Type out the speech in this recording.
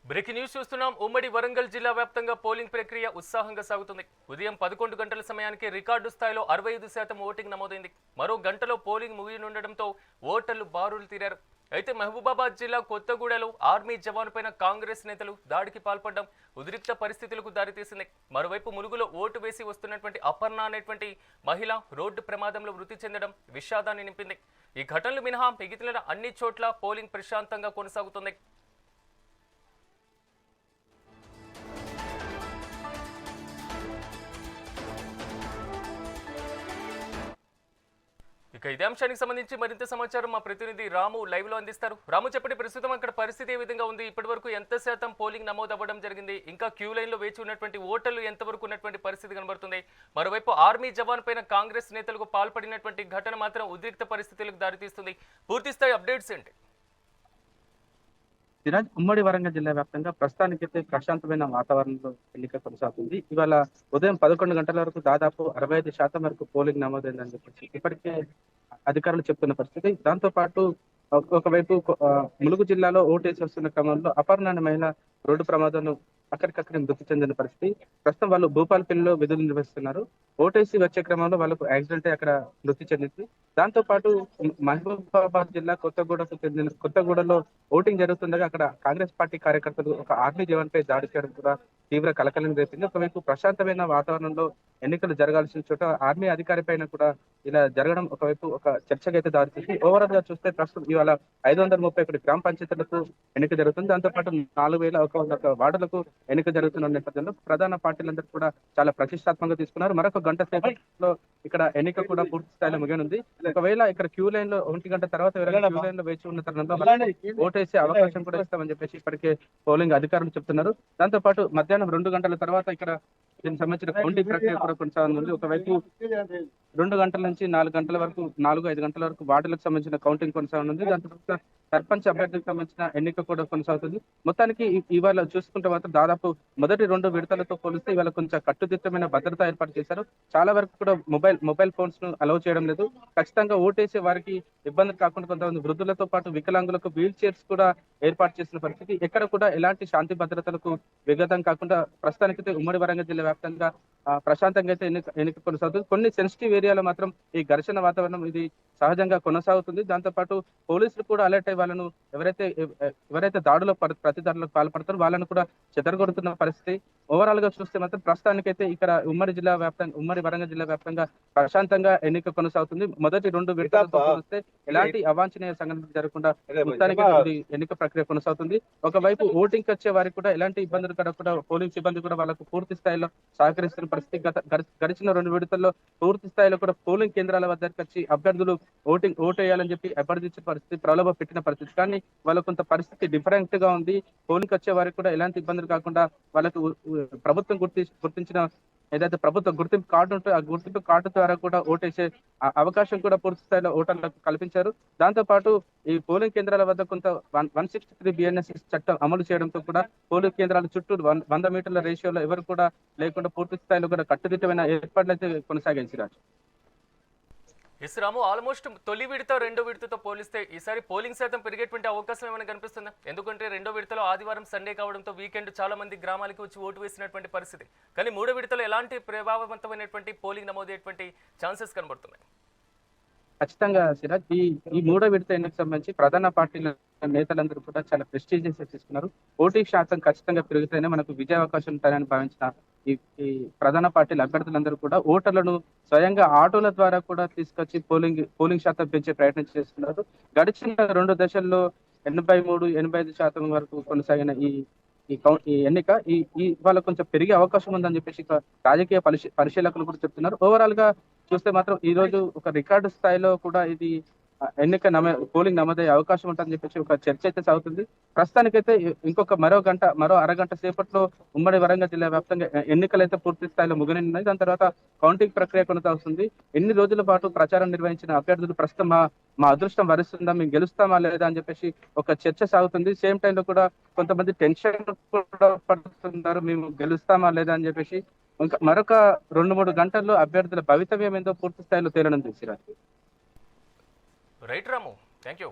Breaking news చూస్తున్నాం. ఉమ్మడి వరంగల్ జిల్లా వ్యాప్తంగా పోలింగ్ ప్రక్రియ ఉత్సాహంగా సాగుతుంది. ఉదయం 11 గంటల సమయానికి రికార్డు స్థాయిలో 65% ఓటింగ్ నమోదైంది. మరో గంటలో పోలింగ్ ముగియనుండటంతో ఓటర్లు బారులు తీరారు. అయితే మహబూబాబాద్ జిల్లా కొత్తగూడలో ఆర్మీ జవాన్ పైన కాంగ్రెస్ నేతలు దాడికి పాల్పడడం ఉద్రిక్త పరిస్థితులకు దారితీసింది. మరోవైపు ములుగులో ఓటు వేసి వస్తున్నటువంటి అపర్ణ అనేటువంటి మహిళ రోడ్డు ప్రమాదంలో మృతి చెందడం విషాదాన్ని నింపింది. ఈ ఘటనలు మినహా మిగిలిన అన్ని చోట్ల పోలింగ్ ప్రశాంతంగా కొనసాగుతుంది. ఇక ఇదే అంశానికి సంబంధించి మరింత సమాచారం మా ప్రతినిధి రాము లైవ్ లో అందిస్తారు. రాము, చెప్పండి, ప్రస్తుతం అక్కడ పరిస్థితి ఏ విధంగా ఉంది? ఇప్పటి వరకు ఎంత శాతం పోలింగ్ నమోదు అవ్వడం జరిగింది? ఇంకా క్యూ లైన్ లో వేచి ఉన్నటువంటి ఓటర్లు ఎంతవరకు ఉన్నటువంటి పరిస్థితి కనబడుతుంది? మరోవైపు ఆర్మీ జవాన్ పైన కాంగ్రెస్ నేతలకు పాల్పడినటువంటి ఘటన మాత్రం ఉద్రిక్త పరిస్థితులకు దారితీస్తుంది. పూర్తిస్థాయి అప్డేట్స్ ఏంటి? సిరాజ్, ఉమ్మడి వరంగల్ జిల్లా వ్యాప్తంగా ప్రస్తుతానికైతే ప్రశాంతమైన వాతావరణంలో ఎన్నిక కొనసాగుతుంది. ఇవాళ ఉదయం 11 గంటల వరకు దాదాపు 65% వరకు పోలింగ్ నమోదైందని చెప్పేసి ఇప్పటికే అధికారులు చెప్తున్న పరిస్థితి. దాంతో పాటు ఒకవైపు ములుగు జిల్లాలో ఓటేసి వస్తున్న క్రమంలో అపర్ణ అనే మహిళ రోడ్డు ప్రమాదంలో అక్కడికక్కడే మృతి చెందిన పరిస్థితి. ప్రస్తుతం వాళ్ళు భూపాలపల్లిలో విధులు నిర్వహిస్తున్నారు. ఓటేసి వచ్చే క్రమంలో వాళ్ళకు యాక్సిడెంట్ అక్కడ మృతి చెందింది. దాంతో పాటు మహబూబాబాద్ జిల్లా కొత్తగూడలో ఓటింగ్ జరుగుతుండగా అక్కడ కాంగ్రెస్ పార్టీ కార్యకర్తలు ఒక ఆర్మీ జవాన్ పై దాడి చేయడం కూడా తీవ్ర కలకలం రేపింది. ఒకవైపు ప్రశాంతమైన వాతావరణంలో ఎన్నికలు జరగాల్సిన చోట ఆర్మీ అధికారి పైన కూడా ఇలా జరగడం ఒకవైపు ఒక చర్చకైతే దారితీసింది. ఓవరాల్ గా చూస్తే ప్రస్తుతం ఇవాళ 531 గ్రామ పంచాయతీలకు ఎన్నిక జరుగుతుంది. దాంతో పాటు 4100 వార్డులకు ఎన్నిక జరుగుతున్న నేపథ్యంలో ప్రధాన పార్టీలందరూ కూడా చాలా ప్రతిష్టాత్మకంగా తీసుకున్నారు. మరొక గంట సేపట్లో ఇక్కడ ఎన్నిక కూడా పూర్తి స్థాయిలో ముగియనుంది. ఒకవేళ ఇక్కడ క్యూ లైన్ లో 1 గంట తర్వాత క్యూ లైన్ లో వేచి ఉన్న తరుణంలో ఓటేసే అవకాశం కూడా ఇస్తామని చెప్పేసి ఇప్పటికే పోలింగ్ అధికారులు చెప్తున్నారు. దాంతో పాటు మధ్యాహ్నం 2 గంటల తర్వాత ఇక్కడ దీనికి సంబంధించిన కౌంటింగ్ ప్రక్రియ కూడా కొనసాగుతుంది. ఒకవైపు 2 గంటల నుంచి 4 గంటల వరకు 4-5 గంటల వరకు వార్డులకు సంబంధించిన కౌంటింగ్ కొనసాగనుంది. దాంతో పాటు సర్పంచ్ అభ్యర్థికి సంబంధించిన ఎన్నిక కూడా కొనసాగుతుంది. మొత్తానికి ఇవాళ చూసుకుంటే మాత్రం దాదాపు మొదటి 2 విడతలతో పోలిస్తే ఇవాళ కొంచెం కట్టుదిట్టమైన భద్రత ఏర్పాటు చేశారు. చాలా వరకు కూడా మొబైల్ ఫోన్స్ ను అలౌ చేయడం లేదు. ఖచ్చితంగా ఓటేసే వారికి ఇబ్బందులు కాకుండా కొంతమంది వృద్ధులతో పాటు వికలాంగులకు వీల్ చైర్స్ కూడా ఏర్పాటు చేసిన పరిస్థితి. ఎక్కడ కూడా ఎలాంటి శాంతి భద్రతలకు విఘాతం కాకుండా ప్రస్తుతానికైతే ఉమ్మడి వరంగల్ జిల్లా వ్యాప్తంగా ప్రశాంతంగా అయితే ఎన్నిక కొనసాగుతుంది. కొన్ని సెన్సిటివ్ ఏరియాలో మాత్రం ఈ ఘర్షణ వాతావరణం ఇది సహజంగా కొనసాగుతుంది. దాంతో పాటు పోలీసులు కూడా అలర్ట్ అయ్యి వాళ్ళను ఎవరైతే దాడులో ప్రతి దాడులకు పాల్పడతారో వాళ్ళను కూడా చెదరగొడుతున్న పరిస్థితి. ఓవరాల్ గా చూస్తే మాత్రం ప్రస్తుతానికైతే ఇక్కడ ఉమ్మడి వరంగల్ జిల్లా వ్యాప్తంగా ప్రశాంతంగా ఎన్నిక కొనసాగుతుంది. మొదటి 2 విడతలతో పోలిస్తే ఎలాంటి అవాంఛనీయ సంఘటనలు జరగకుండా మొత్తానికి ఎన్నిక ప్రక్రియ కొనసాగుతుంది. ఒకవైపు ఓటింగ్ వచ్చే వారికి కూడా ఎలాంటి ఇబ్బందులు కలగకుండా పోలింగ్ సిబ్బంది కూడా వాళ్ళకు పూర్తి స్థాయిలో సహకరిస్తున్న పరిస్థితి. గడిచిన 2 విడతల్లో పూర్తి స్థాయిలో కూడా పోలింగ్ కేంద్రాల వద్దకు వచ్చి అభ్యర్థులు ఓటు వేయాలని చెప్పి అభ్యర్థించిన పరిస్థితి, ప్రలోభ పెట్టిన పరిస్థితి. కానీ వాళ్ళ కొంత పరిస్థితి డిఫరెంట్ గా ఉంది. పోలింగ్ వచ్చే వారికి కూడా ఎలాంటి ఇబ్బందులు కాకుండా వాళ్ళకు ప్రభుత్వం గుర్తించిన ఏదైతే ప్రభుత్వ గుర్తింపు కార్డు ఉంటే ఆ గుర్తింపు కార్డు ద్వారా కూడా ఓటేసే అవకాశం కూడా పూర్తి స్థాయిలో ఓటర్లకు కల్పించారు. దాంతో పాటు ఈ పోలింగ్ కేంద్రాల వద్ద కొంత 163 BNS చట్టం అమలు చేయడంతో కూడా పోలింగ్ కేంద్రాల చుట్టూ 100 మీటర్ల రేషియోలో ఎవరు కూడా లేకుండా పూర్తి స్థాయిలో కూడా కట్టుదిట్టమైన ఏర్పాట్లు అయితే కొనసాగాయి. సిరాజ్, ఎస్ రాము, ఆల్మోస్ట్ తొలి విడత 2వ విడతతో పోలిస్తే ఈసారి పోలింగ్ శాతం పెరిగేటువంటి అవకాశం ఏమైనా కనిపిస్తుందా? ఎందుకంటే 2వ విడతలో ఆదివారం సండే కావడంతో వీకెండ్ చాలా మంది గ్రామాలకు వచ్చి ఓటు వేసినటువంటి పరిస్థితి. కానీ 3వ విడతలో ఎలాంటి ప్రభావవంతమైనటువంటి పోలింగ్ నమోదయ్యేటువంటి ఛాన్సెస్ కనబడుతున్నాయి? ఖచ్చితంగా సిరాజ్, ఈ 3వ విడత ఎన్నికకు సంబంధించి ప్రధాన పార్టీల నేతలందరూ కూడా చాలా ప్రెస్టీజియస్ తీసుకున్నారు. ఓటింగ్ శాతం ఖచ్చితంగా పెరిగితేనే మనకు విజయ అవకాశం ఉంటాయని భావించిన ఈ ప్రధాన పార్టీల అభ్యర్థులందరూ కూడా ఓటర్లను స్వయంగా ఆటోల ద్వారా కూడా తీసుకొచ్చి పోలింగ్ శాతం పెంచే ప్రయత్నం చేస్తున్నారు. గడిచిన 2 దశల్లో 83-85% వరకు కొనసాగిన ఈ ఎన్నిక వాళ్ళ కొంచెం పెరిగే అవకాశం ఉందని చెప్పేసి రాజకీయ పరిశీలకులు కూడా చెప్తున్నారు. ఓవరాల్ గా చూస్తే మాత్రం ఈ రోజు ఒక రికార్డు స్థాయిలో కూడా ఇది పోలింగ్ నమోదయ్యే అవకాశం ఉంటుందని చెప్పేసి ఒక చర్చ అయితే సాగుతుంది. ప్రస్తుతానికైతే మరో అరగంట సేపట్లో ఉమ్మడి వరంగల్ జిల్లా వ్యాప్తంగా ఎన్నికలు అయితే పూర్తి స్థాయిలో ముగినున్నాయి. దాని తర్వాత కౌంటింగ్ ప్రక్రియ కొనసాగుతుంది. ఎన్ని రోజుల పాటు ప్రచారం నిర్వహించిన అభ్యర్థులు ప్రస్తుతం మా అదృష్టం వరిస్తుందా, మేము గెలుస్తామా లేదా అని చెప్పేసి ఒక చర్చ సాగుతుంది. సేమ్ టైంలో కూడా కొంతమంది టెన్షన్ కూడా పడుతున్నారు, మేము గెలుస్తామా లేదా అని చెప్పేసి. ఇంకా మరొక 2-3 గంటల్లో అభ్యర్థుల భవితవ్యం ఏందో పూర్తి స్థాయిలో తేలనుంది. Siraj, right Ramu, thank you.